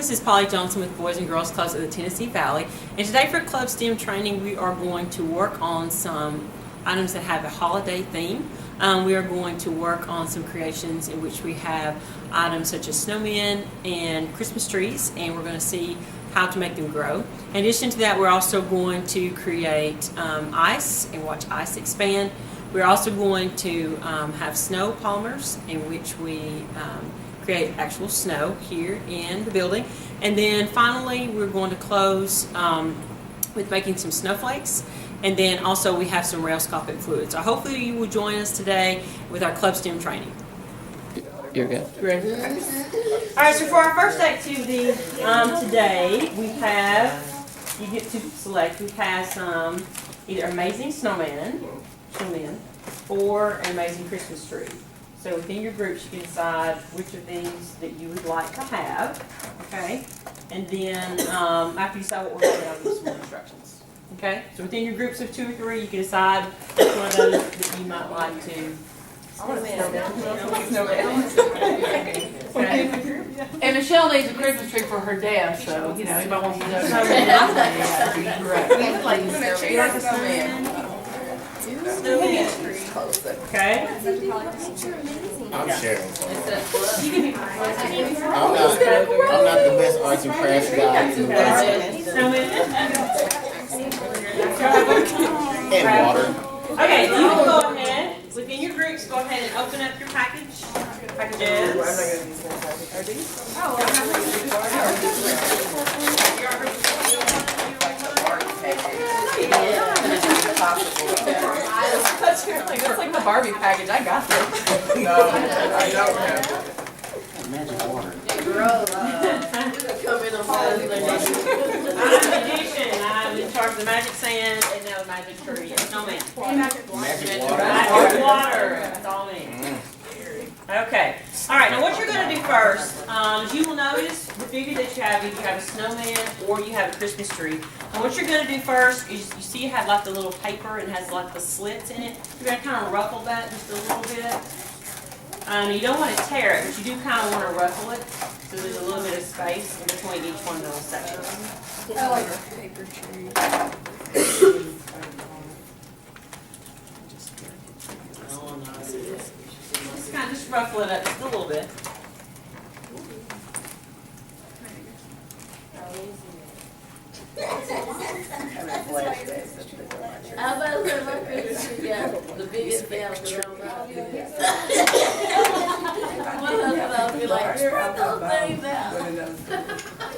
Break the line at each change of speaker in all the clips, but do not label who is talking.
This is Polly Johnson with Boys and Girls Clubs of the Tennessee Valley. And today for Club STEM training, we are going to work on some items that have a holiday theme. We are going to work on some creations in which we have items such as snowmen and Christmas trees, and we're going to see how to make them grow. In addition to that, we're also going to create ice and watch ice expand. We're also going to have snow polymers in which we create actual snow here in the building. And then finally, we're going to close with making some snowflakes. And then also we have some railscopic fluid. So hopefully you will join us today with our Club STEM training.
You're good.
Ready? All right, so for our first activity today, we have, you get to select, we have some either amazing snowmen, or an amazing Christmas tree. So within your groups, you can decide which of these that you would like to have, okay? And then after you decide what we're going to do, I'll give you some more instructions, okay? So within your groups of 2 or 3, you can decide which one of those that you might like to. Okay.
And Michelle needs a Christmas tree for her dad, so, you know, anybody wants to know.
Okay.
I'm sharing. I'm not the best arts and crafts guy in the world. And water.
Okay, you can go ahead, within your groups, go ahead and open up your packages.
That's like the Barbie package, I got this.
No, I don't have that. Magic water.
I'm a magician, I'm in charge of the magic sand and now the magic tree, and snowman.
Magic water.
Magic water, that's all me. Okay, all right, now what you're going to do first, is you will notice the figure that you have, either you have a snowman or you have a Christmas tree. And what you're going to do first is, you see you have like the little paper and has like the slits in it. You're going to kind of ruffle that just a little bit. You don't want to tear it, but you do kind of want to ruffle it, so there's a little bit of space in between each one of those sections.
I like a paper tree.
Just kind of just ruffle it up just a little bit.
How about my Christmas tree got the biggest bell around my husband will be like, spread those things out.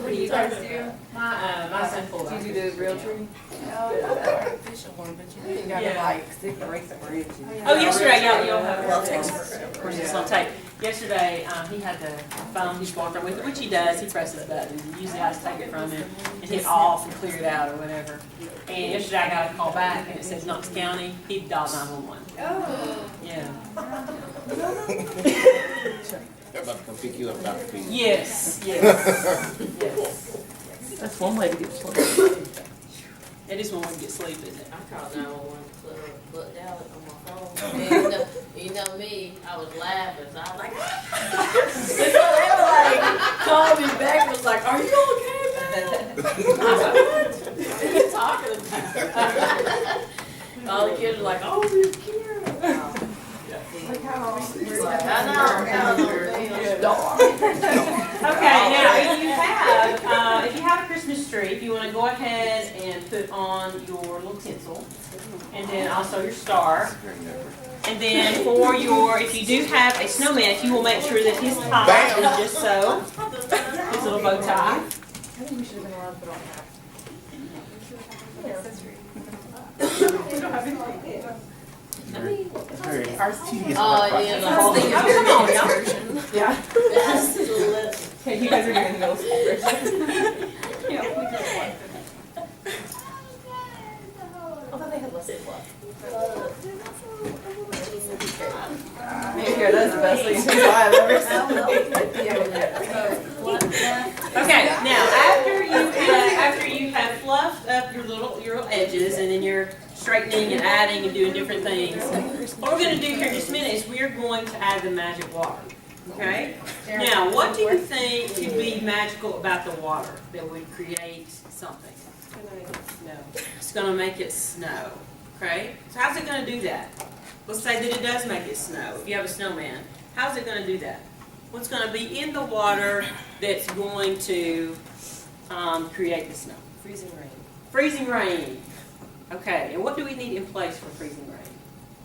What do you guys do?
My son pulled out.
Do you do the real tree? Artificial one, but you gotta like stick the rake the bridge.
Oh, yesterday, you'll have of course, it's on tape. Yesterday, he had the phone, he's walked around with it, which he does, he presses buttons. Usually I just take it from him and hit off and clear it out or whatever. And yesterday I got a call back and it says Knox County, he dialed 911. Oh. Yeah.
They're about to come pick you up, Dr. P.
Yes, yes.
That's one way to get sleep.
It is when we get sleep, isn't it?
I called 911 to put down on my phone. And you know me, I was laughing, so I was like, so they were like, called me back and was like, are you okay, man? I was like, what? What are you talking about? All the kids were like, oh, you're cute.
Okay, now if you have a Christmas tree, if you want to go ahead and put on your little tinsel, and then also your star, and then for your, if you do have a snowman, if you will make sure that his tie is just so, his little bow tie.
Ours tedious.
Oh, yeah, the whole thing is
Come on, y'all.
version.
Yeah.
That's the list.
Okay, you guys are doing the middle school version. Although they had less fluff. Here, that's the best thing I've ever seen.
Okay, now after you have fluffed up your edges, and then you're straightening and adding and doing different things, what we're going to do here in just a minute is we're going to add the magic water. Okay? Now, what do you think could be magical about the water that would create something? It's going to make it snow. Okay? So how's it going to do that? Let's say that it does make it snow. If you have a snowman, how's it going to do that? What's going to be in the water that's going to create the snow?
Freezing rain.
Freezing rain. Okay, and what do we need in place for freezing rain?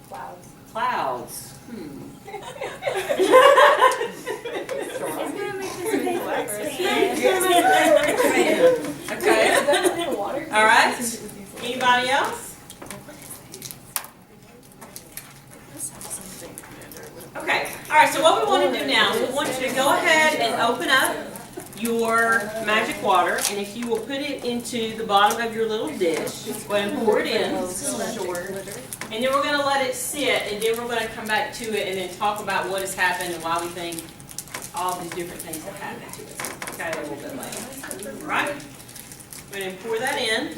Clouds.
Clouds. Okay. All right. Anybody else? Okay. All right. So what we want to do now is we want you to go ahead and open up your magic water, and if you will put it into the bottom of your little dish, go ahead and pour it in. And then we're going to let it sit, and then we're going to come back to it and then talk about what has happened and why we think all these different things have happened to us. Okay, a little bit later. All right? Go ahead and pour that in.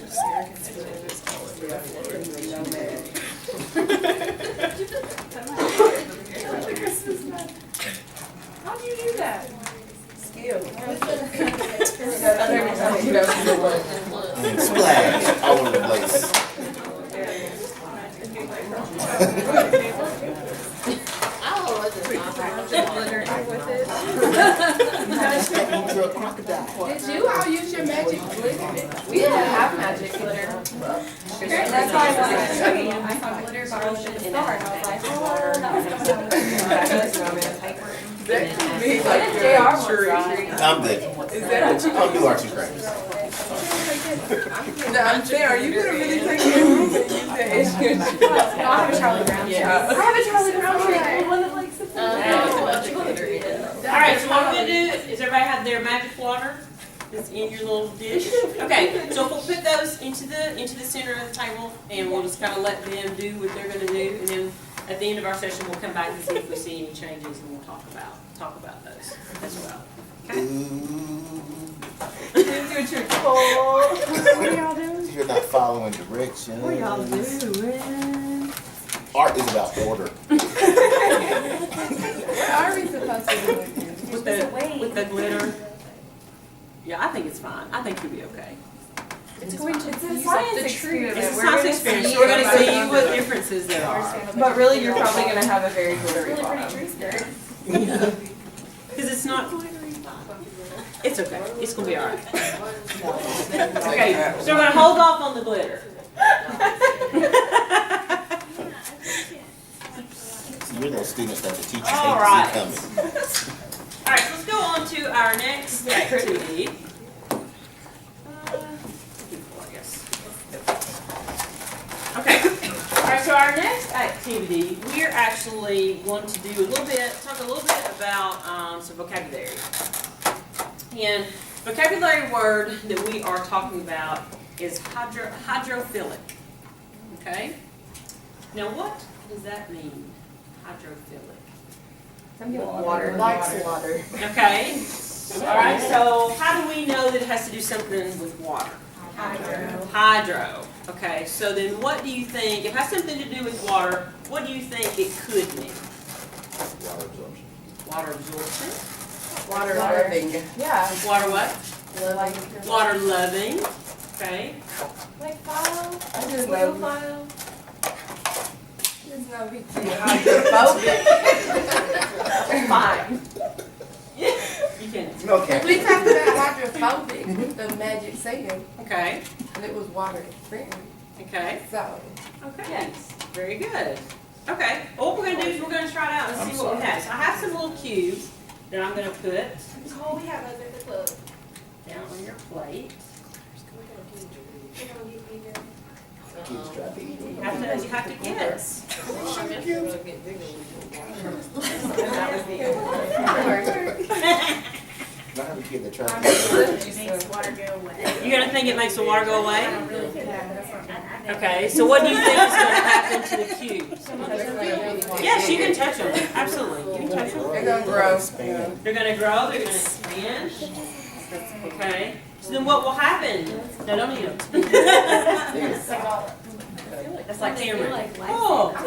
How do you do that? Skill.
And splash all over the place.
I don't know what this
You're a crocodile.
Did you all use your magic glitter? We didn't have magic glitter. That's why I saw glitter bottles in the store, and I was like, oh, that was
I'm good. I'll do arts and crafts.
I'm saying, are you gonna really take your room and use that? I have a Charlie Brown shirt. I have a Charlie Brown shirt. One that likes
All right, so what we're going to do is everybody have their magic water that's in your little dish. Okay, so we'll put those into the center of the table, and we'll just kind of let them do what they're going to do, and then at the end of our session, we'll come back and see if we see any changes, and we'll talk about those as well. Okay?
What are y'all doing?
You're not following directions.
What y'all doing?
Art is about order.
What are we supposed to do with this?
With the glitter? Yeah, I think it's fine. I think you'll be okay.
It's a science experiment.
It's a science experiment, so we're going to see what differences there are.
But really, you're probably going to have a very glittery bottom.
Because it's not glittery. It's okay. It's going to be all right. Okay, so we're going to hold off on the glitter.
You're those students that the teachers
All
hate
right.
to see coming.
All right, so let's go on to our next activity. Okay. All right, so our next activity, we are actually going to do talk a little bit about some vocabulary. And vocabulary word that we are talking about is hydrophilic. Okay? Now, what does that mean? Hydrophilic.
Water. Likes water.
Okay? All right, so how do we know that it has to do something with water? Hydro. Okay, so then what do you think, if it has something to do with water, what do you think it could mean?
Water absorption.
Water absorption?
Water loving. Yeah.
Water what?
Like
Water loving. Okay.
Like file. I just love file. There's no big deal. Fine.
You can.
Okay.
We talked about hydrophobic with the magic singing,
Okay.
and it was water friendly.
Okay.
So,
Okay. Very good. Okay. Well, what we're going to do is we're going to try it out and see what we have. So I have some little cubes that I'm going to put
Oh, we have those at the club.
down on your plate.
Kids try to eat them.
You have to guess.
Not every kid that tries to
You're going to think it makes the water go away? Okay, so what do you think is going to happen to the cubes? Yes, you can touch them. Absolutely. You can touch them.
they're gonna grow.
They're going to grow, they're going to expand. Okay, so then what will happen? No, don't eat them. That's like Cameron. Oh.
I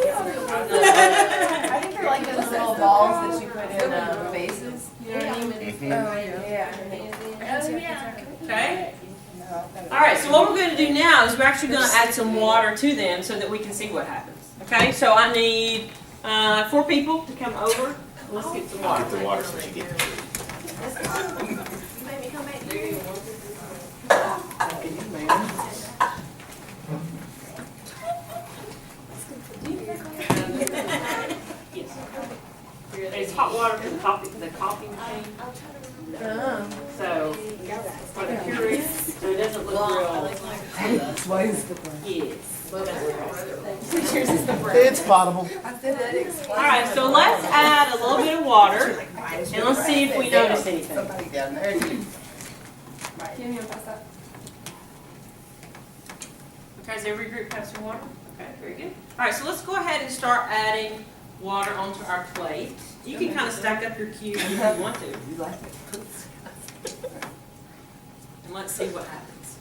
think they're like those little balls that you put in a vase
All right, so what we're going to do now is we're actually going to add some water to them so that we can see what happens. Okay, so I need 4 people to come over. Let's get some
I'll
water.
get the water so she gets it.
It's hot water for the coffee machine. So, for the Keurig, so it doesn't look real. Yes.
It's potable.
All right, so let's add a little bit of water, and let's see if we notice anything.
Somebody down there.
Okay, has every group have some water? Okay, very good. All right, so let's go ahead and start adding water onto our plate. You can kind of stack up your cubes if you want to. And let's see what happens.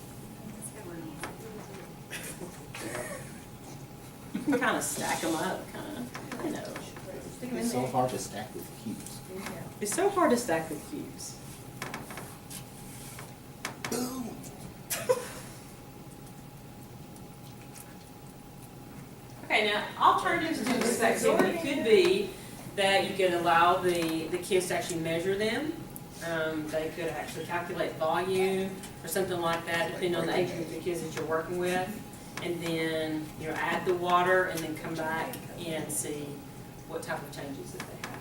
You can kind of stack them up, kind of. I know. Stick 'em in
It's so
there.
hard to stack with cubes.
It's so hard to stack with cubes. Okay, now alternatives to this activity could be that you can allow the kids to actually measure them. They could actually calculate volume or something like that, depending on the age group of kids that you're working with. And then, add the water and then come back and see what type of changes that they have.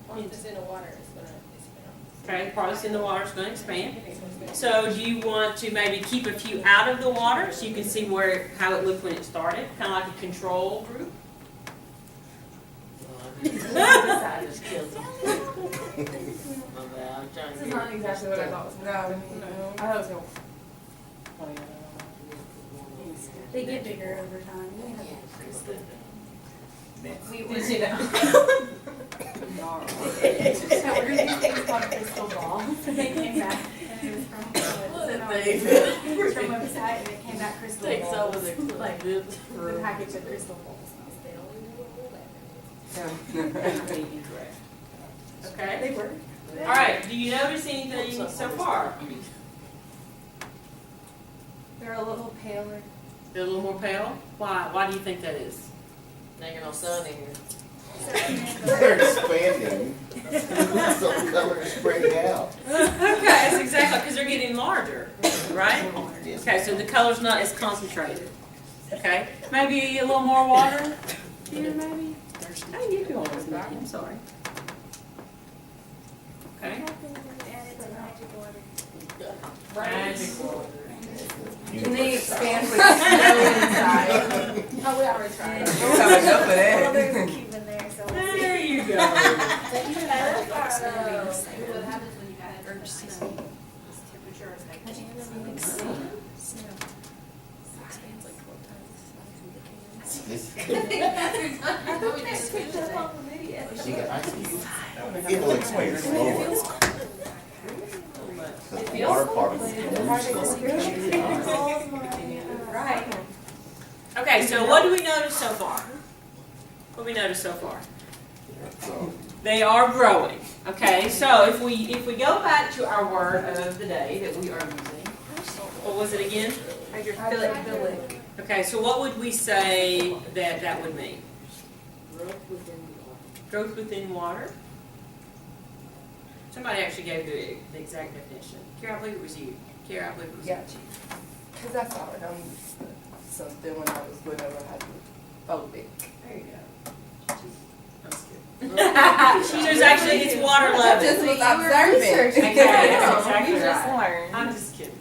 Once it's in the water, it's gonna expand.
Okay, products in the water is going to expand. So do you want to maybe keep a few out of the water so you can see how it looked when it started, kind of like a control group?
I just killed him. My bad, I'm trying to
This is
get.
not exactly what I thought was gonna happen. I thought it was gonna.
They get bigger over time.
We see that.
So we're gonna do things called crystal balls. They came back and it was from it was from a website and it came back crystal
Takes
balls.
over the
Like
clip.
the package of crystal balls.
Incorrect. Okay.
They were.
All right. Do you notice anything so far?
They're a little paler.
They're a little more pale. Why? Why do you think that is?
Ain't no sun in here.
They're expanding. So the color is spreading out.
Okay, that's exactly because they're getting larger, right?
Yes.
Okay, so the color's not as concentrated. Okay, maybe a little more water here, maybe. Oh, you can always make it. I'm sorry. Okay. Magic water.
Can they expand with snow inside?
Oh, we already tried.
We'll have enough of that.
Well, there's a cube in there, so we'll see.
There you go.
What happens when you add temperature?
This- She got ice cubes. It'll expand slower. Because the water particles move slower.
Right.
Okay, so what do we notice so far? What do we notice so far?
So,
They are growing. Okay, so if we go back to our word of the day that we are using, what was it again?
Hydrophilic.
Okay, so what would we say that would mean? Growth within water. Somebody actually gave the exact definition. Kara, I believe it was you. Kara, I believe it was you.
Got you. Because I saw it on something when I was going over hydrophobic.
There you go. That's good. So it's actually, it's water
I
loving.
just was observing.
Okay, that's exactly
You just
right.
learned.
I'm just kidding.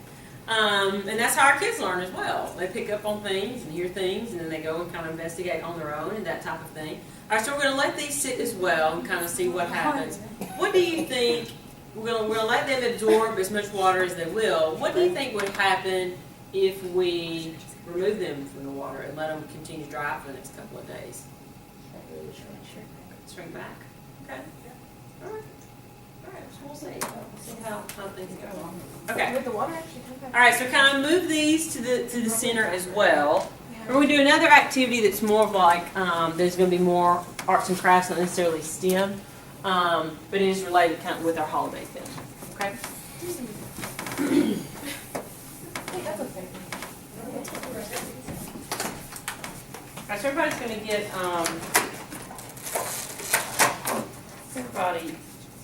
And that's how our kids learn as well. They pick up on things and hear things, and then they go and kind of investigate on their own and that type of thing. All right, so we're going to let these sit as well and kind of see what happens. What do you think? We're going to let them absorb as much water as they will. What do you think would happen if we remove them from the water and let them continue to dry for the next couple of days? Shrink back. Okay. All right. All right. So we'll see. We'll see how things go. Okay.
Would the water actually come back?
All right. So kind of move these to the center as well. We're going to do another activity that's more of like there's going to be more arts and crafts, not necessarily STEM, but it is related kind of with our holiday theme. Okay. Alright, so everybody's gonna get, everybody,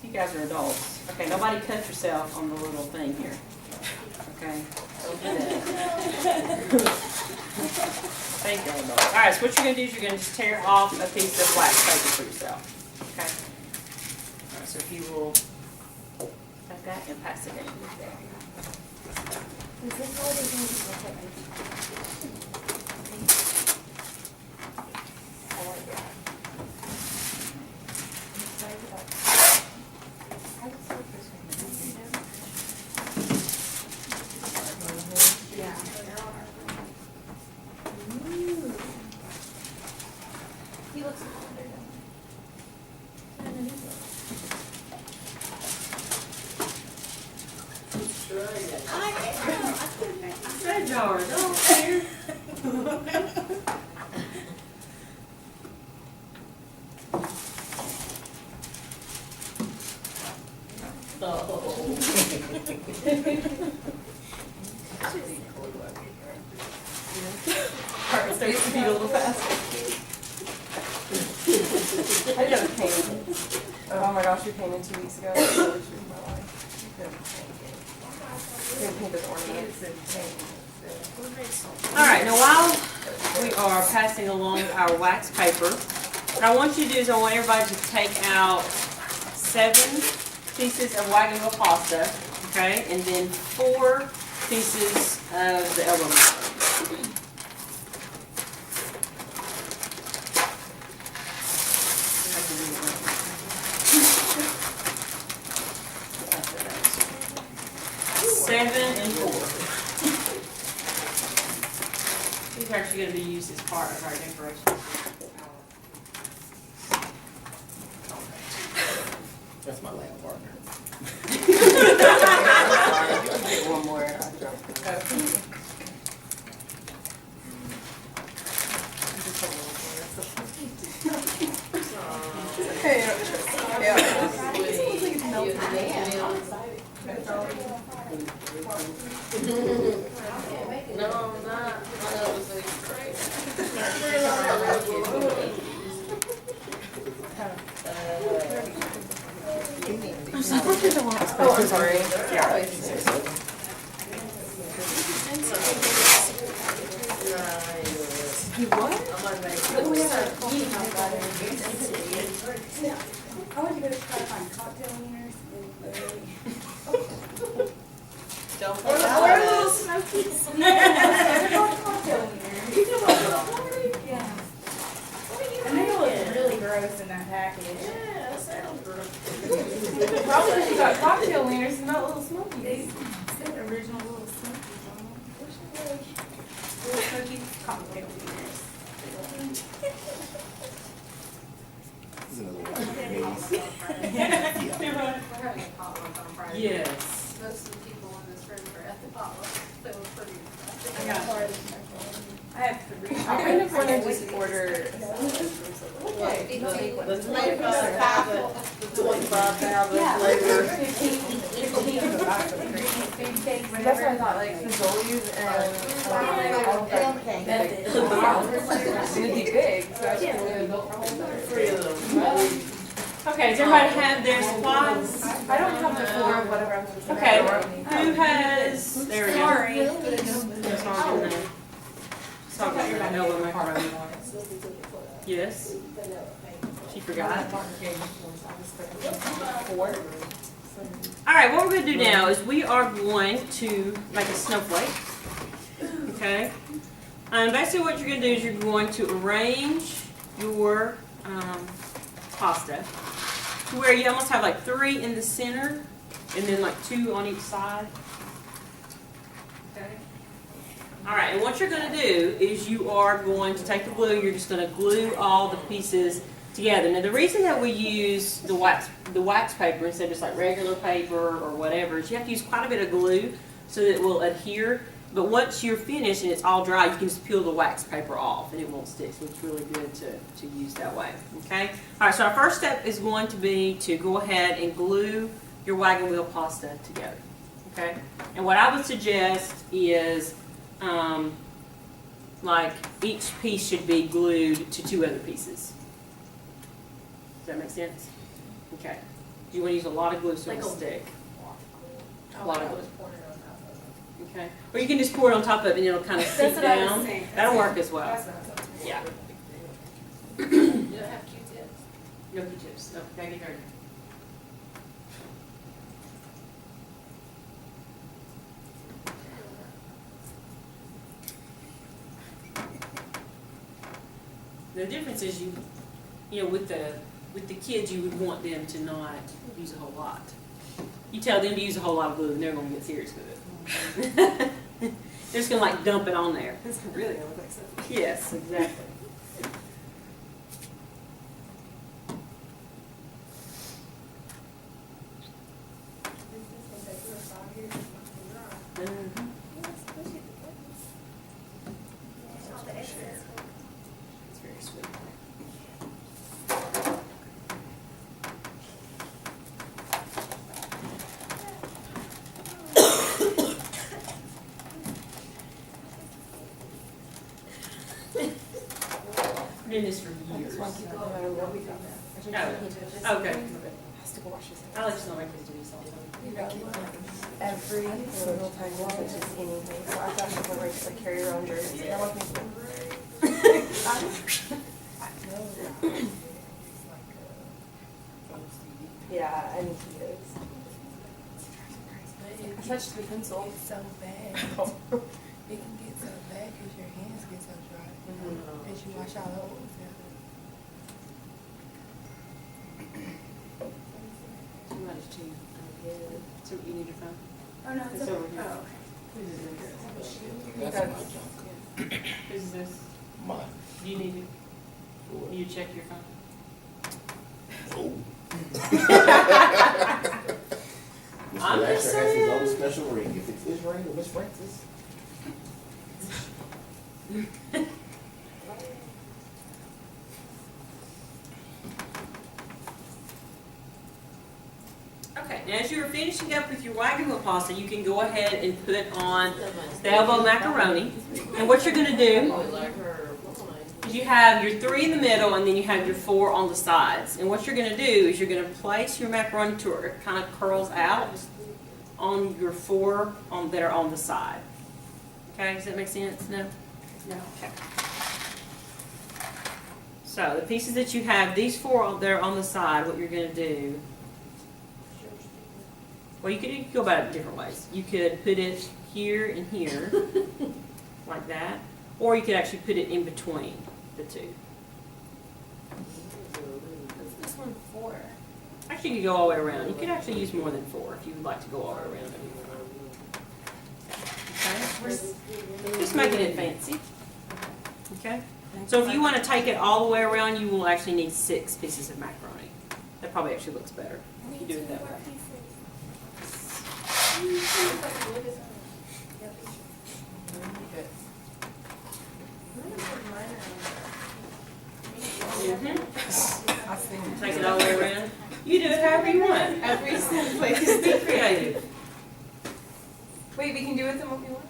you guys are adults. Okay, nobody cut yourself on the little thing here. Okay, don't do that. Thank you, adults. Alright, so what you're gonna do is you're gonna just tear off a piece of wax paper for yourself. Okay? Alright, so if you will take that and pass it in.
Is this all they're going to do?
He looks older
I said y'all are adults here. Heart starts to beat a little faster.
I did a painting. Oh my gosh, we painted 2 weeks ago. It's the worst week of my life. We painted ornaments and
All right, now while we are passing along our wax paper, what I want you to do is I want everybody to take out 7 pieces of wagon wheel pasta, okay, and then 4 pieces of the elbow macaroni. Seven and 4. These are actually going to be used as part of our decoration.
That's my lab partner.
get one more. Okay. Yeah.
No, I'm not. I was crazy.
Oh, I'm sorry.
I want you to try to find cocktail wieners
Don't
and or little smokies. They're called cocktail wieners. Yeah. And they look really gross in that package.
Yeah, that sounds good.
Probably because you got cocktail wieners and not little smokies.
They said original little smokies on them. Little smoky cocktail wieners.
This is another one.
We're having a potluck on Friday.
Yes.
Most of the people in this room are at the potluck, so it was pretty.
I got part of the special. I have 3.
I kind of want to just order.
Okay.
The 25,000
Yeah.
flavor.
15.
That's what I thought, like Fazoli's and it's gonna be big, so I just ordered the whole thing.
3 of them.
Okay, does everybody have their supplies?
I don't have the 4 of whatever I'm supposed to
Okay,
have.
who has, there we go.
Sorry.
That's all I'm gonna- Talk about your elbow macaroni. Yes? She forgot. Alright, what we're gonna do now is we are going to make a snowflake. Okay? Basically what you're gonna do is you're going to arrange your pasta to where you almost have like 3 in the center and then like 2 on each side. Okay? Alright, and what you're going to do is you are going to take the glue, you're just going to glue all the pieces together. Now the reason that we use the wax paper instead of just like regular paper or whatever is you have to use quite a bit of glue so that it will adhere. But once you're finished and it's all dry, you can just peel the wax paper off and it won't stick. So it's really good to use that way. Okay? Alright, so our first step is going to be to go ahead and glue your wagon wheel pasta together. Okay? And what I would suggest is like each piece should be glued to two other pieces. Does that make sense? Okay. You want to use a lot of glue so it'll stick. A lot of glue. Okay. Or you can just pour it on top of it and it'll kind of sink
That's what I was
down.
saying.
That'll work as well.
That's what I was talking
Yeah.
You don't have Q-tips?
No Q-tips. No, gotta get dirty. The difference is you know, with the kids, you would want them to not use a whole lot. You tell them to use a whole lot of glue, and they're gonna get serious with it. They're just gonna like dump it on there.
This is really gonna look like stuff.
Yes, exactly. Mhm. It's very sweet. I've been doing this for years. Oh, okay. I'll let you know my kids do this all the time.
Every single time you touches anything, so I thought she was like to carry her own jersey. That was me. Yeah, and he is. I touched the pencil.
So bad. It can get so bad because your hands get so dry.
Mhm.
As you wash all over.
Too much too. So you need your phone?
Oh, no,
It's
it's
over
okay.
here.
Oh, okay.
That's my junk.
Who's this?
Mine.
Do you need to, you check your phone?
No. Mr.
I'm
Lasher
just
has his own
saying.
special ring. If it's his ring or Miss Francis.
Okay, now as you're finishing up with your wagon wheel pasta, you can go ahead and put on the elbow macaroni. And what you're gonna do
Probably like her line.
is you have your 3 in the middle and then you have your 4 on the sides. And what you're gonna do is you're gonna place your macaroni to where it kind of curls out on your 4 that are on the side. Okay, does that make sense? No? No, okay. So the pieces that you have, these 4 that are on the side, what you're gonna do, well, you could go about it different ways. You could put it here and here, like that, or you could actually put it in between the two.
What's this one for?
Actually, you could go all the way around. You could actually use more than 4 if you would like to go all the way around. Okay? Just making it fancy. Okay? So if you want to take it all the way around, you will actually need 6 pieces of macaroni. That probably actually looks better if you do it that way. Mhm.
I seen it.
Take it all the way around. You do it however you want.
Every single place.
Be creative.
Wait, we can do with them what we want?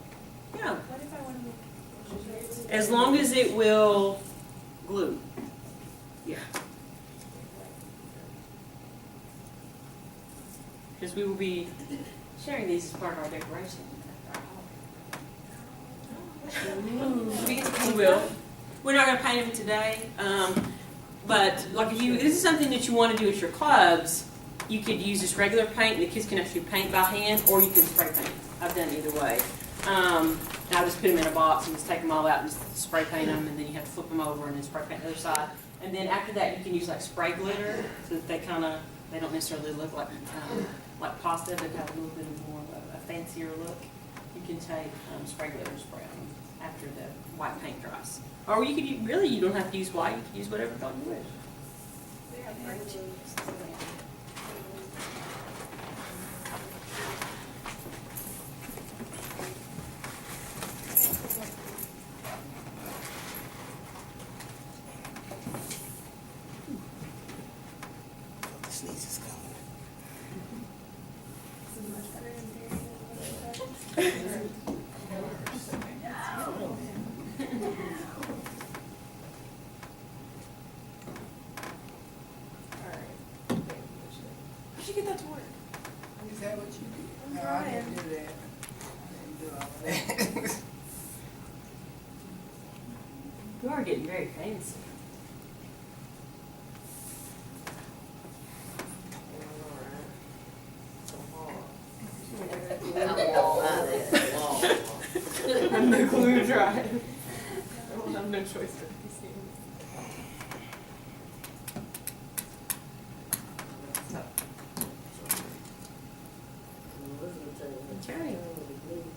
Yeah.
What if I want to make?
As long as it will glue. Yeah. Because we will be sharing these as part of our decoration. We will. We're not going to paint them today, but like if you, this is something that you want to do at your clubs, you could use this regular paint. The kids can actually paint by hand, or you can spray paint. I've done either way. I just put them in a box and just take them all out and just spray paint them, and then you have to flip them over and then spray paint the other side. And then after that, you can use like spray glitter, so that they don't necessarily look like pasta, but have a little bit more of a fancier look. You can take spray glitter and spray on them after the white paint dries. Or you could you don't have to use white. You can use whatever color you wish.
The sneeze is coming.
get that to work?
Is that what you do?
No, I didn't do that. I didn't do all that.
You are getting very fancy. No glue dry. I will have no choice but to see. Okay.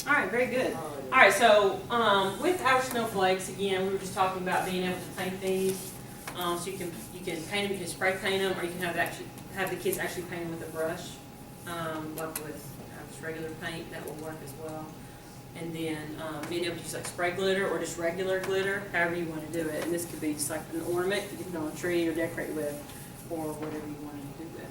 All right, very good. All right, so with our snowflakes, again, we were just talking about being able to paint these. So you can paint them, you can spray paint them, or you can have the kids actually paint them with a brush, like with just regular paint. That will work as well. And then being able to use like spray glitter or just regular glitter, however you want to do it. And this could be just like an ornament you can put on a tree or decorate with, or whatever you want to do with.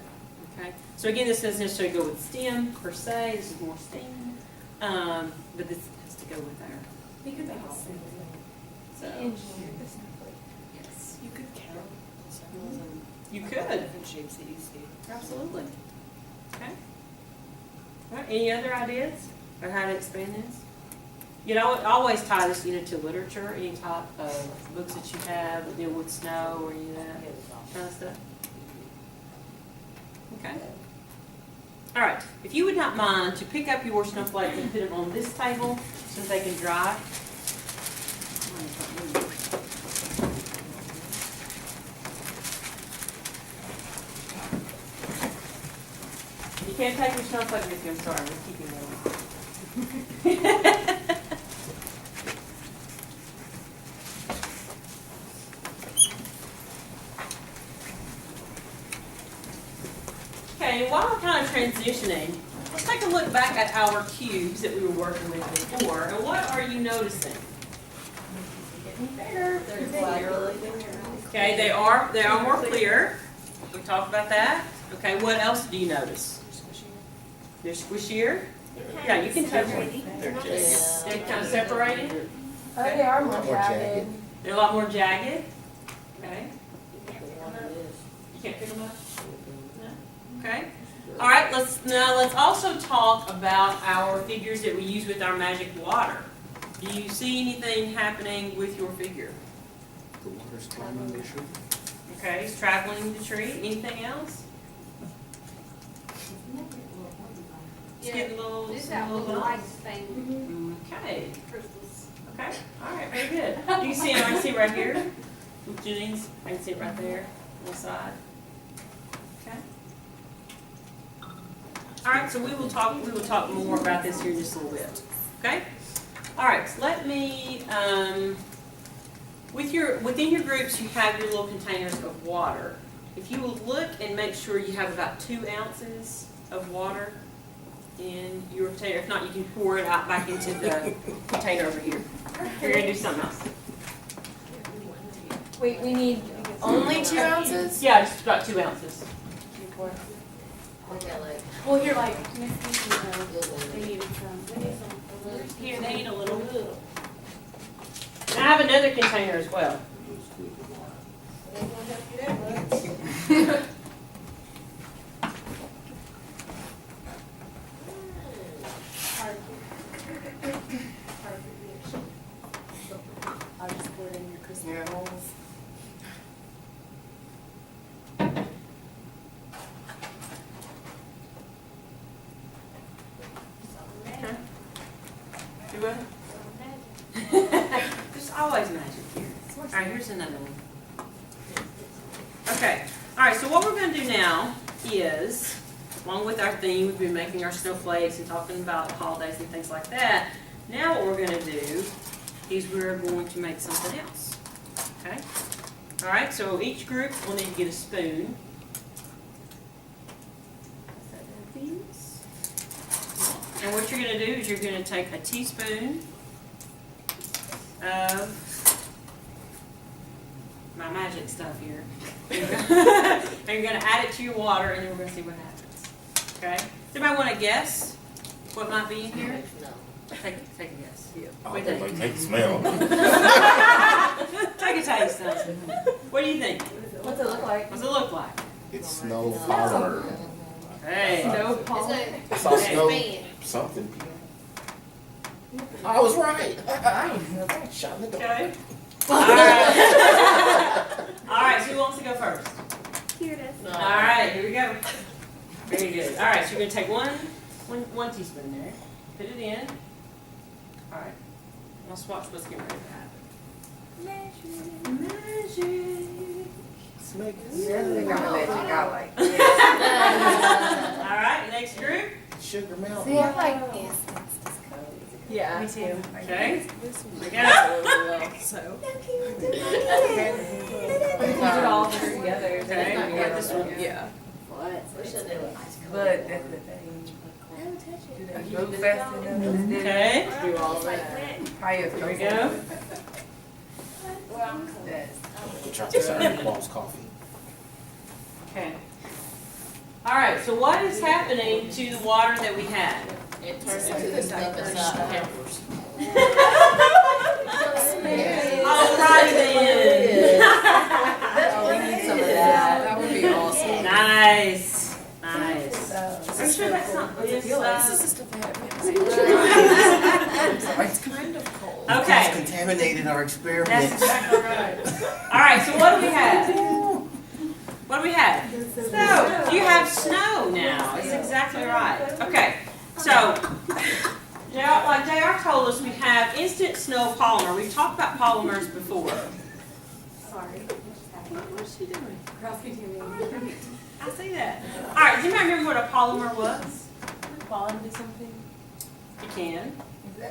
Okay. So again, this doesn't necessarily go with STEM per se. This is more STEM, but this has to go with our.
We could make a
So
engineer this snowflake.
yes,
You could count circles and
you
all
could.
the different shapes that you see.
Absolutely. Okay. All right. Any other ideas or how to expand this? You know, always tie this to literature, any type of books that you have that deal with snow or any of that kind of stuff. Okay. All right. If you would not mind to pick up your snowflakes and put them on this table so that they can dry. You can't take your snowflake with you. I'm sorry. We're keeping them. Okay, and while we're kind of transitioning, let's take a look back at our cubes that we were working with before. And what are you noticing? Getting better. Okay, they are more clear. We talked about that. Okay, what else do you notice? They're squishier. Yeah, you can touch them.
They're just.
They're kind of separated.
Oh, they are more
More
jagged.
jagged.
They're a lot more jagged. Okay. You can't pick them up? No? Okay. All right, let's also talk about our figures that we use with our magic water. Do you see anything happening with your figure?
The water's climbing the tree.
Okay, it's traveling the tree. Anything else? Just get a little,
Just
some
that
little
little light
bumps.
thing.
Okay.
Crystals.
Okay. All right. Very good. Do you see it? I can see it right here. With Jennings, I can see it right there on the side. Okay. All right. So we will talk more about this here in just a little bit. Okay. All right. So let me. Within your groups, you have your little containers of water. If you will look and make sure you have about 2 ounces of water in your container. If not, you can pour it out back into the container over here. We're gonna do something else.
Wait, we need only 2 ounces?
Yeah, just about 2 ounces.
Well, you're like,
They needed some.
Here, they need a little. And I have another container as well.
I'll just pour it in your Christmas rolls.
Okay. Do what? There's always magic here. All right, here's another one. Okay. All right, so what we're going to do now is, along with our theme, we've been making our snowflakes and talking about holidays and things like that. Now what we're going to do is we're going to make something else. Okay? All right, so each group will need to get a spoon. And what you're going to do is you're going to take a teaspoon of my magic stuff here. And you're going to add it to your water, and then we're going to see what happens. Okay? Does anybody want to guess what might be in here? Take a guess.
Oh,
What do you
they
think?
make the smell.
Take a taste. What do you think?
What's it look like?
What's it look like?
It's snow powder.
Hey.
Snow
It's
pole.
I saw snow,
expand.
something. I was right. I ain't shot in the dark.
Okay. All right. All right, so who wants to go first?
Here it is.
No.
All right, here we go. Very good. All right, so you're gonna take one teaspoon there, put it in. All right. Let's watch what's getting ready to happen. Magic.
Really gonna let you go like that.
All right, next group.
Sugar melt.
See, I like instance.
Yeah. Me too.
Okay. Here we go.
So.
Put
Put it all together.
Okay, we got this one.
Yeah.
We should do it.
But that's the thing. Do they move fast enough?
Okay.
Do all that.
Probably
Here we go.
That's
Try to serve Paul's coffee.
Okay. All right, so what is happening to the water that we had?
It turns into the stuff inside peppers.
All right then.
Oh, we need some of that. That would be awesome.
Nice. Nice. I'm sure that's not this.
This is stuff I had.
it's kind of cold.
It's
Okay.
contaminated our
That's
experiments.
exactly right. All right, so what do we have? What do we have? Snow. You have snow now. That's exactly right. Okay, so like JR told us, we have instant snow polymer. We've talked about polymers before.
Sorry.
What's she doing?
Cross continuing.
I see that. All right, does anybody remember what a polymer was?
Fall into something.
You can.
Is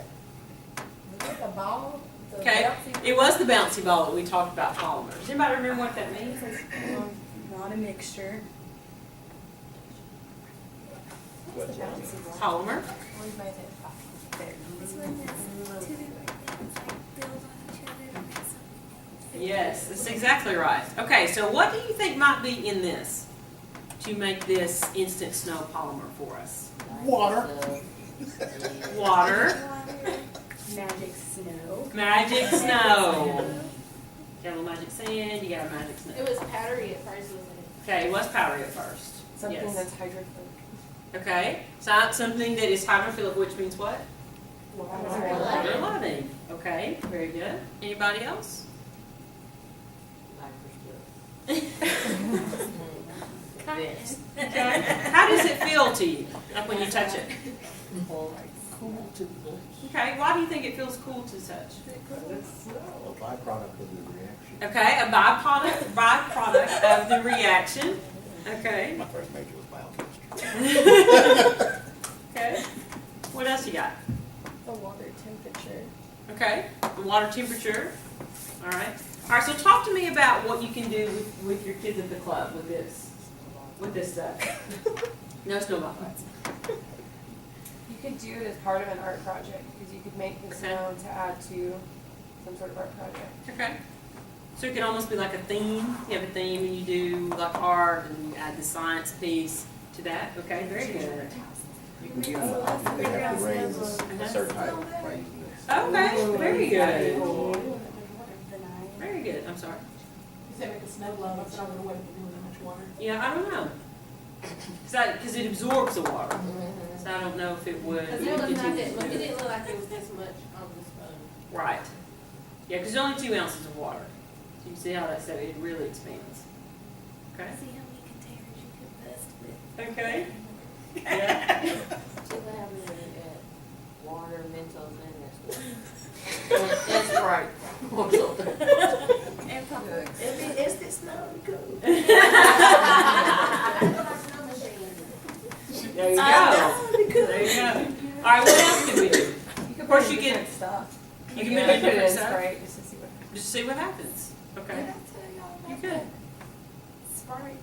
that a ball? The
Okay,
bouncy-
it was the bouncy ball that we talked about polymers. Does anybody remember what that means?
Not a mixture.
Polymer.
We made it pop.
This one has two things like build on each other to make something.
Yes, that's exactly right. Okay, so what do you think might be in this to make this instant snow polymer for us?
Water.
Water,
Magic snow.
magic snow. You got a little magic sand, you got a magic snow.
It was powdery at first, wasn't it?
Okay, it was powdery at first.
Something
Yes.
that's hydrophilic.
Okay, so something that is hydrophilic, which means what? Water loving. Okay, very good. Anybody else?
Yes.
Okay. How does it feel to you, like when you touch it?
Cool to the touch.
Okay, why do you think it feels cool to touch?
It's a byproduct of the reaction.
Okay, a byproduct of the reaction. Okay.
My first major was biochemistry.
Okay. What else you got?
The water temperature.
Okay. The water temperature. All right. All right. So talk to me about what you can do with your kids at the club with this stuff. No snowball fights.
You could do it as part of an art project because you could make the snow to add to some sort of art project.
Okay. So it could almost be like a theme. You have a theme and you do like art and you add the science piece to that. Okay. Very good.
You can get them they have to raise a certain height by using this.
Okay. Very good. Very good. I'm sorry.
Does that make a snow globe? I don't know what it doing that much water.
Yeah, I don't know. Because it absorbs the water. So I don't know if it would.
Cause it looked like it didn't look like it was this much on this phone.
Right. Yeah, because only 2 ounces of water. So you can see how that stuff, it really expands. Okay?
See how many containers you could bust with.
Okay. Yeah.
See what happens when you add water, Mentos, and that stuff. That's right. Or something.
And probably.
It's this snow, cool.
There you go. There you go. All right, what else can we do? Of course, you can,
stuff.
you can
Maybe
put in
put it
different
in
stuff.
Sprite just to see what.
Just see what happens. Okay. You could.
Sprite.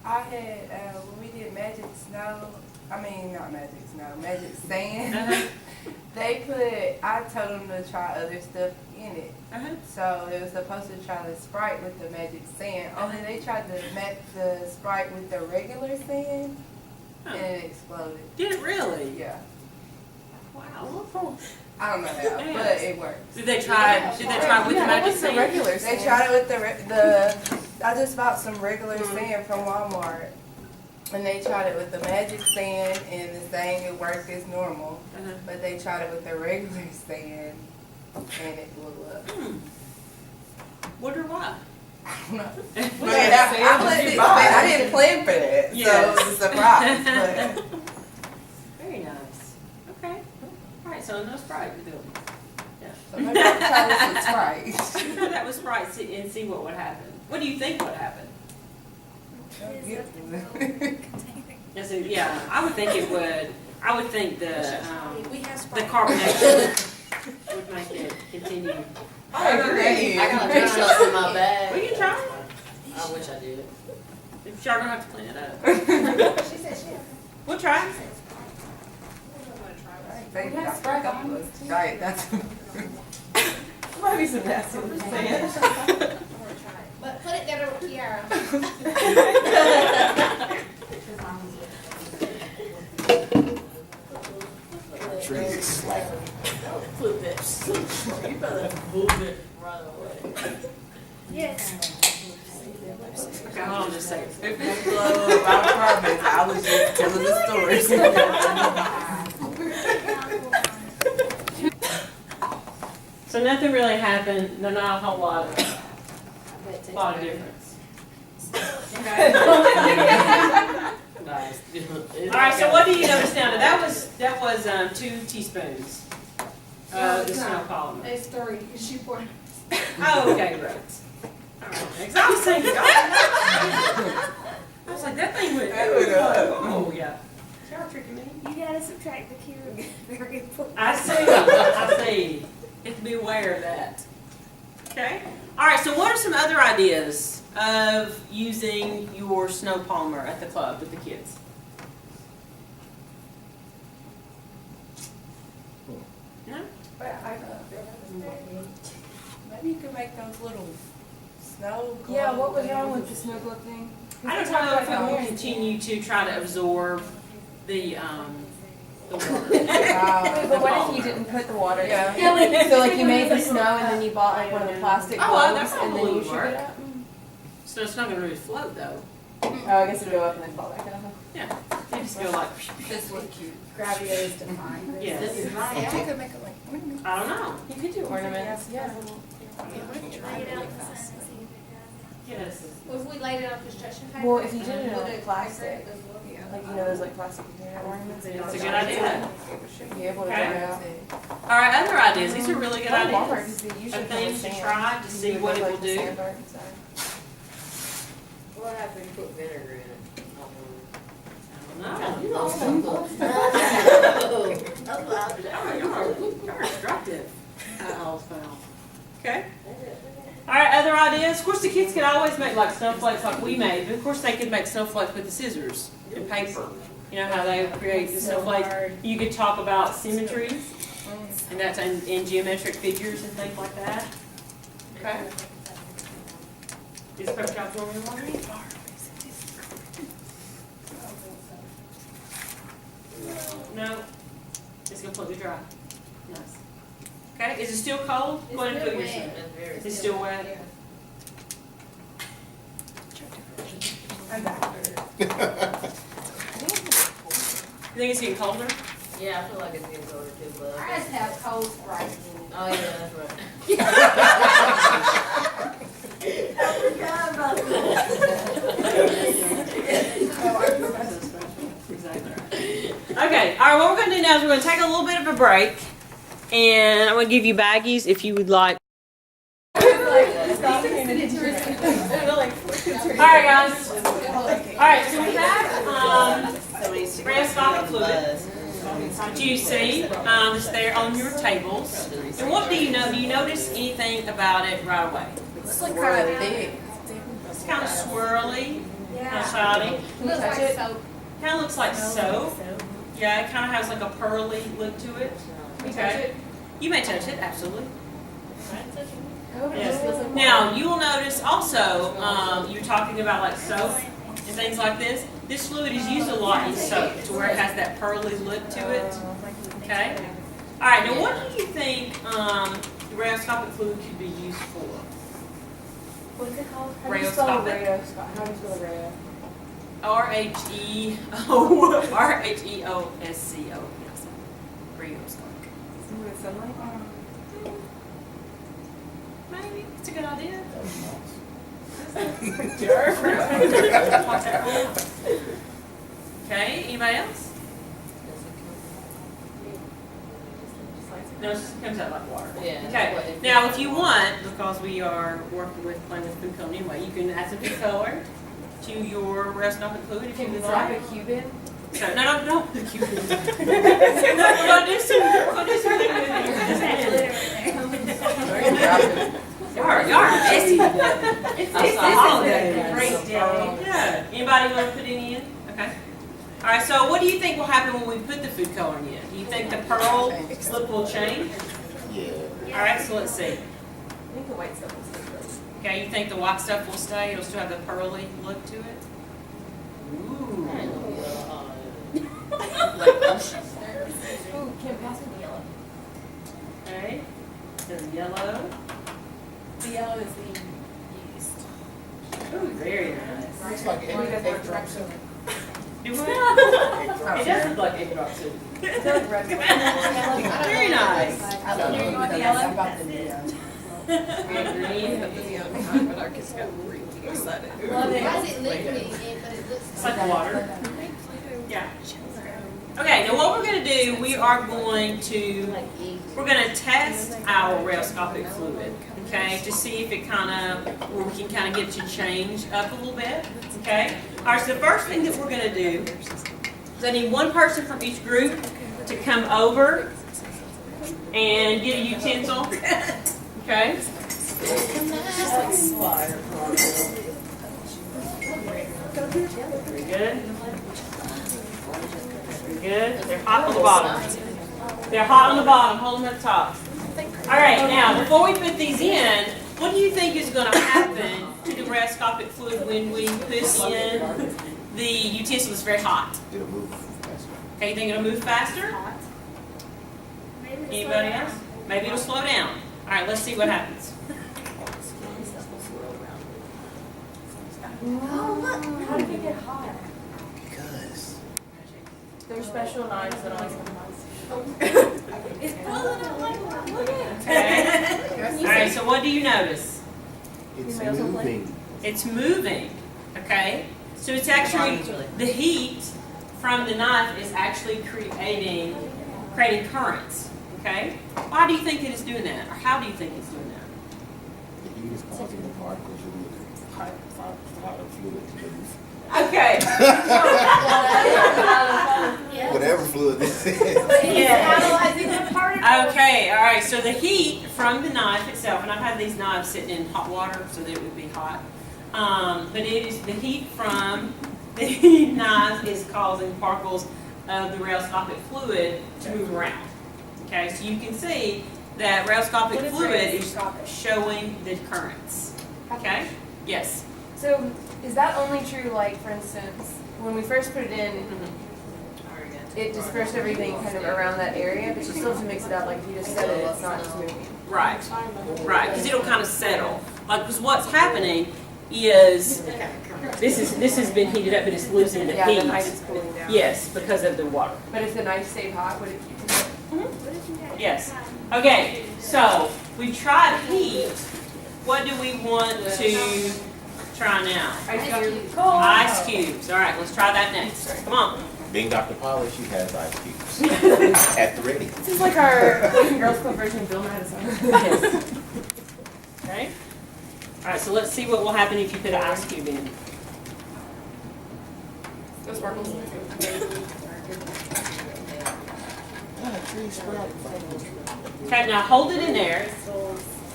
I had when we did Magic Snow. I mean, not Magic Snow, Magic Sand.
Uh-huh.
I told them to try other stuff in it.
Uh-huh.
So it was supposed to try the Sprite with the Magic Sand. Only they tried to match the Sprite with the regular sand,
Huh.
and it exploded.
Did it really?
Yeah.
Wow.
I don't know how,
Yeah.
but it works.
Did they try with the magic sand?
They tried it with the I just bought some regular sand from Walmart. And they tried it with the magic stand, and the thing it worked as normal.
Uh-huh.
But they tried it with the regular stand, and it blew up.
Wonder why?
I don't know.
Well,
I didn't plan for that, so
Yes.
it was a surprise. But
Very nice. Okay. All right, so no Sprite you're doing.
so maybe I'll try this with Sprite.
Try that with Sprite and see what would happen. What do you think would happen? Yes, yeah, I would think it would. I would think the carbonation would make it continue.
I agree.
I got drink stuff in my bag.
We can try.
I wish I did.
If y'all gonna have to clean it up.
She said she.
We'll try.
Baby, I forgot was right. That's
Might be some nasty what you're saying.
But put it there with Kiara.
Trees slap.
Put that. You better move it right away.
Yes.
Okay, hold on just a second.
if it's blow up, I promise. I was just telling the story.
So nothing really happened. No, not a whole lot of difference. Okay.
Nice.
All right. So what do you notice now? That was 2 teaspoons of the snow polymer.
It's 3, because she poured.
Oh, okay, right. All right. 'Cause I was thinking, I was like, that thing went. Oh yeah. Y'all tricking me.
You gotta subtract the Kiara. Very important.
I see. I see. You have to be aware of that. Okay. All right. So, what are some other ideas of using your snow polymer at the club with the kids? No.
But maybe you could make those little snow.
Yeah,
globe
what was wrong
things.
with the snow globe thing?
I don't know if it will continue to try to absorb the water.
But what if you didn't put the water in?
Yeah.
So like you made the snow and then you bought like one of the plastic
Oh, well,
globes
that
and then
probably
you
would
shoot
work.
it up?
So it's not going to really float though.
Oh, I guess it'll go up and then fall back down.
Yeah. You just go like.
This look cute.
Gravity is defined.
Yes.
This is my
You
house.
could make it like ornament.
I don't know.
You could do ornaments, yeah.
Lay it out in the sun and see if it
Yes.
does. Well, if we laid it on construction paper.
Well, if you did it
and
on
put it
plastic,
paper,
like you know those like plastic container ornaments.
That's a good idea.
Be able to
Okay.
get it out.
All right, other ideas. These are really good
Or Walmart,
ideas.
'cause they usually
Of
come with
things to
sand.
try to see
You
what
would
it
like
will
the
do.
sandbar inside.
What happened if you put vinegar in it?
No.
You know, some books. That's what I did.
You're instructive. Okay. All right, other ideas? Of course, the kids can always make like snowflakes like we made, but of course they could make snowflakes with the scissors and paper. You know how they create the snowflakes? You could talk about symmetries, and that's in geometric figures and things like that. Okay. Is Coach Job doing one? No. It's completely dry. Nice. Okay, is it still cold? Go ahead and put your.
It's very.
Is it still wet?
I'm back.
You think it's getting colder?
Yeah, I feel like it's getting colder too, but.
I just have cold Sprite.
Oh, yeah, that's right.
Exactly right. Okay, all right, what we're going to do now is we're going to take a little bit of a break, and I'm going to give you baggies if you would like. All right, guys. All right, so we have rheoscopic fluid, which you see is there on your tables. And what do you know? Do you notice anything about it right away?
It's like kind of big.
It's kind of swirly, kind of
Yeah.
shiny.
Looks like soap.
Kind of looks like soap. Yeah, it kind of has like a pearly look to it. Okay. You may touch it, absolutely. Yes. Now, you will notice also, you're talking about like soap and things like this. This fluid is used a lot in soap to where it has that pearly look to it. Okay? All right, now what do you think rheoscopic fluid could be used for?
What's it called? How do you spell
Rheoscopic.
Rheo, Scott? How do you spell Rheo?
R-H-E-O-S-C-O. Yes. Rheoscopic.
With sunlight?
Maybe. It's a good idea. Okay, anybody else? No, it just comes out like water.
Yeah.
Okay, now if you want, because we are working with playing with food coloring anyway, you can add some food color to your restaurant fluid if you would
Drop
like.
a Cuban?
No, put a cube in. We'll do something with it. Y'all are messy today. It's a holiday.
Great day.
Yeah. Anybody want to put any in? Okay. All right. So, what do you think will happen when we put the food coloring in? Do you think the pearl look will change?
Yeah.
All right. So let's see.
I think the white stuff will stay.
Okay. You think the white stuff will stay? It'll still have the pearly look to it. Ooh.
Ooh, Kim, pass me the yellow.
Okay. The yellow.
The yellow is the yeast.
Ooh, very nice.
Looks like egg drop soup.
Do what? It does look like egg drop soup. Very nice.
I love it. I'm about the
Green.
but our kids got really excited.
Love it.
Why is it liquidy again, but it looks
It's like water. Yeah. Okay, now what we're going to do, we're going to test our rheoscopic fluid, okay, to see if it kind of, where we can kind of get it to change up a little bit, okay. All right, so the first thing that we're going to do is I need one person from each group to come over and get a utensil, okay. Very good. Good. They're hot on the bottom. They're hot on the bottom. Hold them at the top. All right. Now, before we put these in, what do you think is going to happen to the rheoscopic fluid when we put in the utensil that's very hot?
It'll move faster.
Okay, you think it'll move faster? Anybody else? Maybe it'll slow down. All right. Let's see what happens.
How did it get hot?
Because.
There's special knives that always come
It's pulling it like, look at it.
Okay. All right. So what do you notice?
It's moving.
It's moving. Okay. So it's actually the heat from the knife is actually creating currents. Okay. Why do you think it is doing that, or how do you think it's doing that?
The heat is causing the particles to move. Hot fluid to move.
Okay.
Whatever fluid this is.
Analyzing the particles.
Okay. All right. So the heat from the knife itself, and I've had these knives sitting in hot water so that it would be hot. But it is the heat from the knife is causing particles of the rheoscopic fluid to move around. Okay. So you can see that rheoscopic fluid is showing the currents. Okay. Yes.
So, is that only true, like, for instance, when we first put it in, it dispersed everything kind of around that area, but you still have to mix it up, like you just said it, it's not just moving.
Right. Right. Because it'll kind of settle. Like, because what's happening is this has been heated up, but it's losing the
Yeah,
heat.
the knife is cooling down.
Yes, because of the water.
But if the knife stayed hot, would it keep it?
Yes. Okay. So we tried heat. What do we want to try now?
Ice cube.
Ice cubes. All right. Let's try that next. Come on.
Being Dr. Polly, she has ice cubes at the ready.
This is like our Boys and Girls Club version of Bill Nye the Science Guy.
Yes. Okay. All right. So let's see what will happen if you put an ice cube in.
Those sparkles.
Okay. Now hold it in there,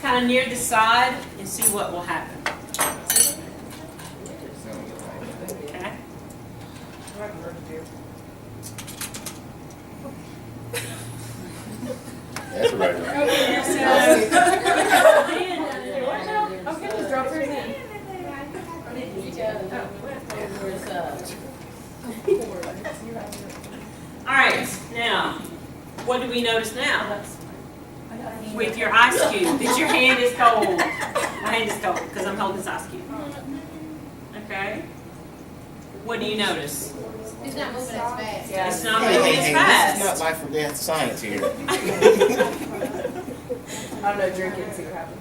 kind of near the side, and see what will happen. Okay.
That's right.
Okay, just drop hers in.
All right. Now, what do we notice now? With your ice cube, that your hand is cold. My hand is cold because I'm holding this ice cube. Okay. what do you notice?
It's not moving as fast.
Yeah.
It's not moving as
This is
fast.
not life or death science here.
I don't know, drink it and see what happens.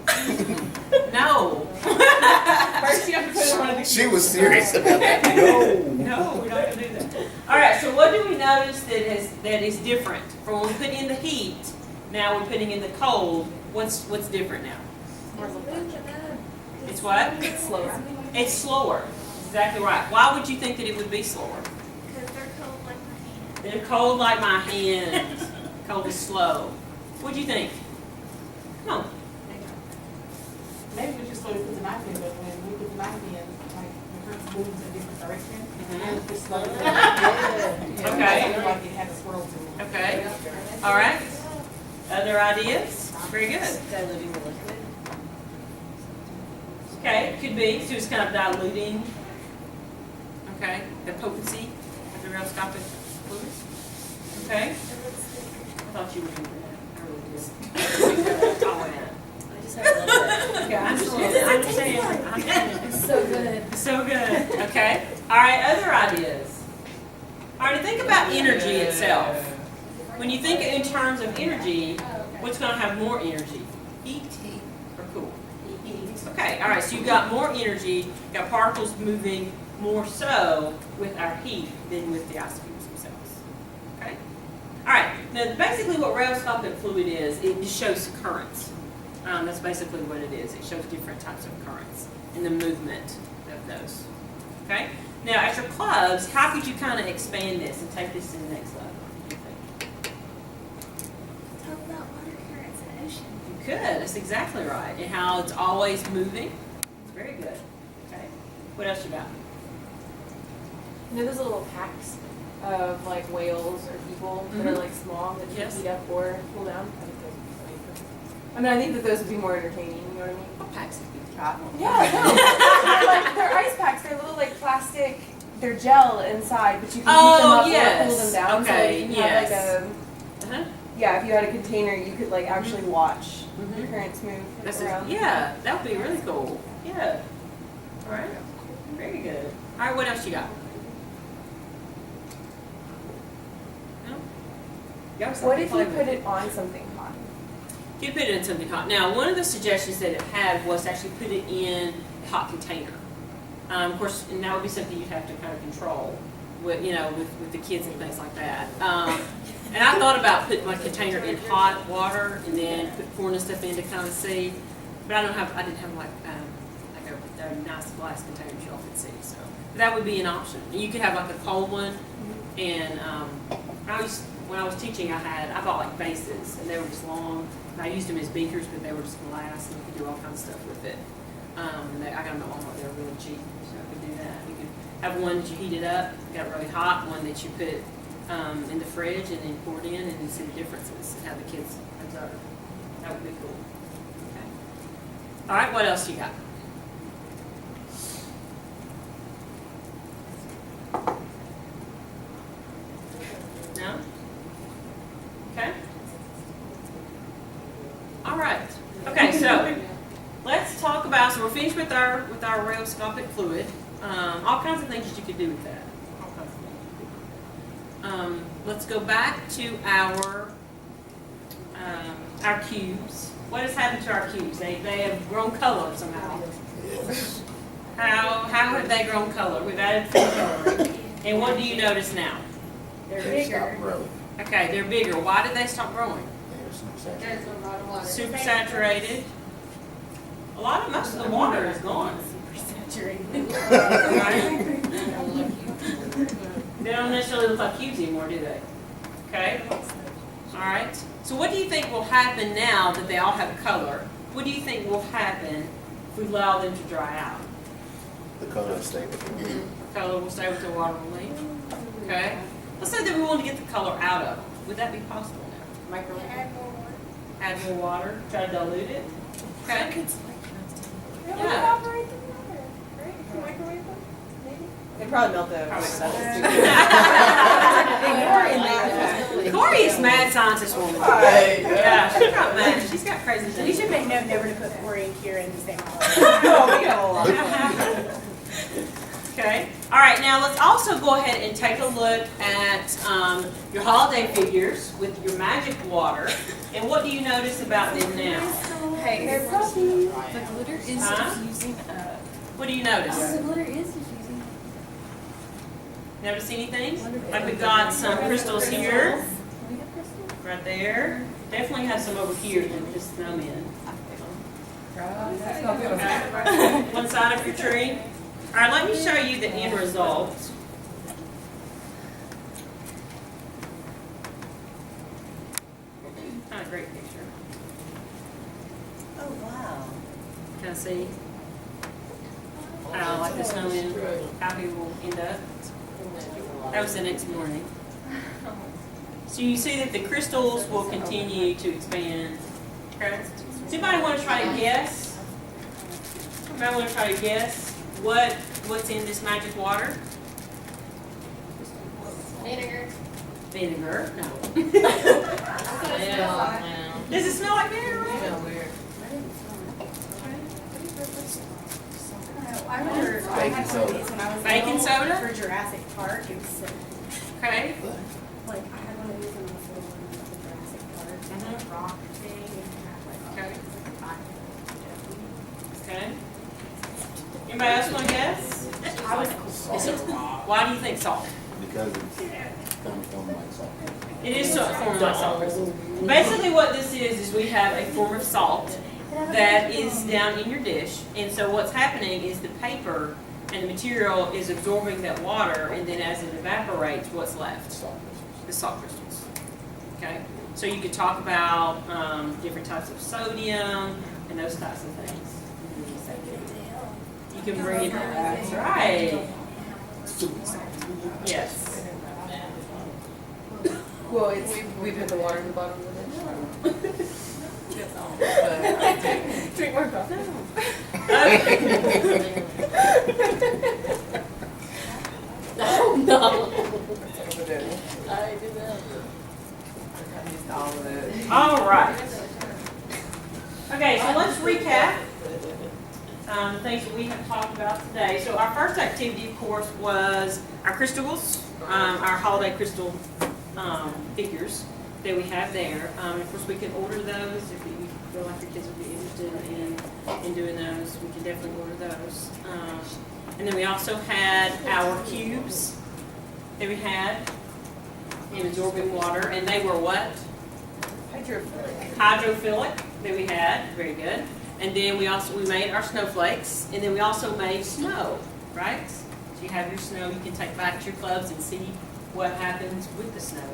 No.
First you have to put it on the.
She was serious about that. No.
No, we're not gonna do that. All right, so what do we notice that is different from when we put in the heat? Now we're putting in the cold. What's different now? It's what?
It's slower.
It's slower. Exactly right. Why would you think that it would be slower?
Because they're cold like my hand.
They're cold like my hands. Cold is slow. What do you think? Come on.
Maybe we just slowly put the knife in, but when we put the knife in, like, the curtain moves in a different direction. And it's slowly.
Okay.
Like it had a swirl to it.
Okay. All right. Other ideas? Very good.
Diluting the liquid.
Okay, it could be. So it's kind of diluting. Okay. The potency of the rheoscopic fluid. Okay. I thought you were doing that. I really did. I went.
I just have a little bit.
Okay, I'm saying.
It's so good.
So good. Okay. All right. Other ideas. All right. Think about energy itself. When you think in terms of energy, what's going to have more energy? Heat or cool? Okay. All right. So you've got more energy. You've got particles moving more so with our heat than with the ice cubes themselves. Okay. All right. Now, basically, what rheoscopic fluid is, it just shows currents. That's basically what it is. It shows different types of currents and the movement of those. Okay? Now, at your clubs, how could you kind of expand this and take this to the next level? What do you think?
Talk about water currents in the ocean.
You could. That's exactly right. And how it's always moving. It's very good. Okay? What else you got?
You know those little packs of like whales or people that are like small that you
Yes.
heat up or cool down? I think that those would be more entertaining, you know what I mean?
What packs of people?
Yeah, no. they're ice packs, they're little like plastic, they're gel inside, but you can heat them up or cool them down.
Okay,
So you can have
yes.
like yeah, if you had a container, you could like actually watch the currents move
That's
around.
yeah, that would be really cool. Yeah. All right. Very good. All right, what else you got? No? You got
What if you
something?
put it on something hot?
You put it in something hot. Now, one of the suggestions that it had was to actually put it in a hot container. Of course, and that would be something you'd have to kind of control with, with the kids and things like that. And I thought about putting my container in hot water and then put corn and stuff in to kind of see. But I didn't have like a nice glass container you all could see. So but that would be an option. You could have like a cold one. And when I was teaching, I bought like bases, and they were just long. And I used them as beakers, but they were just glass, and you could do all kinds of stuff with it. I got them at Walmart. They were really cheap, so I could do that. You could have one that you heated up, got it really hot, one that you put in the fridge, and then poured in, and you see the differences and how the kids observe. That would be cool. Okay. All right, what else you got? No? Okay. All right. Okay, so let's talk about, so we're finished with our rheoscopic fluid. All kinds of things that you could do with that. All kinds of things. Let's go back to our cubes. What has happened to our cubes? They have grown color somehow.
Yes.
How have they grown color? We've added food coloring. And what do you notice now?
They're
They
bigger.
stop growing.
Okay, they're bigger. Why did they stop growing?
They're super
There's a lot of water.
Super saturated. Most of the water is gone. They don't necessarily look like cubes anymore, do they? Okay. All right. So what do you think will happen now that they all have color? What do you think will happen if we allow them to dry out?
The color will stay with them.
Color will stay with the water will leave. Okay. Let's say that we want to get the color out of them. Would that be possible now?
Microwave.
Add more water.
Add more water. Try to dilute it. Okay.
Yeah.
Yeah.
Evaporate the water, right? If you microwave them, maybe. They probably melt
Corey is mad scientist woman.
Right.
Yeah, she's got mad. She's got crazy
You
things.
should make note never to put Corey and Kira in the same hall.
Oh, we got a lot.
Okay. All right. Now let's also go ahead and take a look at your holiday figures with your magic water. And what do you notice about them now?
Hey,
The glitter is
Huh?
diffusing up.
What do you notice?
The glitter is diffusing.
Notice anything? Like we've got some crystals here,
We have crystals?
right there. Definitely have some over here that just snowmen. Okay. One side of your tree. All right, let me show you the end result. Kind of great picture.
Oh, wow.
Kind of see how like the snowman, how he will end up. That was the next morning. So you see that the crystals will continue to expand. Okay. Does anybody want to try to guess? Anybody want to try to guess what's in this magic water?
Vinegar.
Vinegar? No.
Yeah.
Does it smell like vinegar?
Yeah, weird.
I remember I
Baking
had one of
soda.
these when I was
Baking
little
soda?
for Jurassic Park. It was so,
Okay.
like I had one of these when I was little when I was in Jurassic Park. And
Mhm.
a rock thing and it had like
Okay.
five.
Okay. Anybody else want to guess?
I was
Why do you think salt?
Because it's coming from like salt.
It is a form of salt crystals. Basically what this is we have a form of salt that is down in your dish. And so what's happening is the paper and the material is absorbing that water, and then as it evaporates, what's left?
Salt crystals.
The salt crystals. Okay? So you could talk about different types of sodium and those types of things. You can bring it, that's right. Yes.
well, it's, we put the water in the bottom of the dish. Drink more coffee.
Okay.
Oh, no. I did that.
All right. Okay, so let's recap the things that we have talked about today. So our first activity, of course, was our crystals, our holiday crystal figures that we have there. Of course, we can order those if you feel like your kids would be interested in doing those. We can definitely order those. And then we also had our cubes that we had in absorbing water, and they were what? Hydrophilic that we had, very good. And then we made our snowflakes, and then we also made snow, right? So you have your snow, you can take back to your clubs and see what happens with the snow.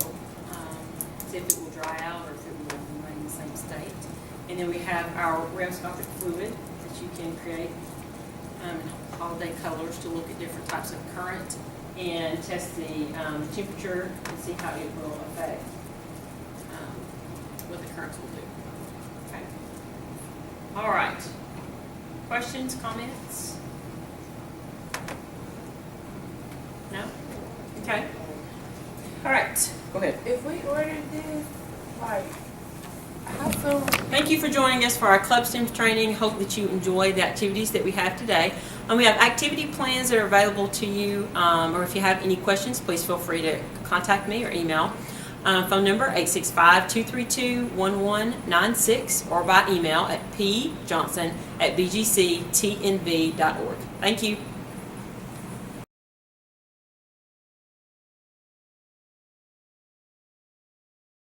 See if it will dry out or if it will remain in the same state. And then we have our rheoscopic fluid that you can create holiday colors to look at different types of current and test the temperature and see how it will affect what the currents will do. Okay. All right. Questions, comments? No? Okay. All right. Go ahead.
If we ordered this, like, how soon?
Thank you for joining us for our Club STEM training. Hope that you enjoy the activities that we have today. We have activity plans that are available to you, or if you have any questions, please feel free to contact me or email. Phone number 865-232-1196 or by email at pjohnson@bgctnv.org. Thank you.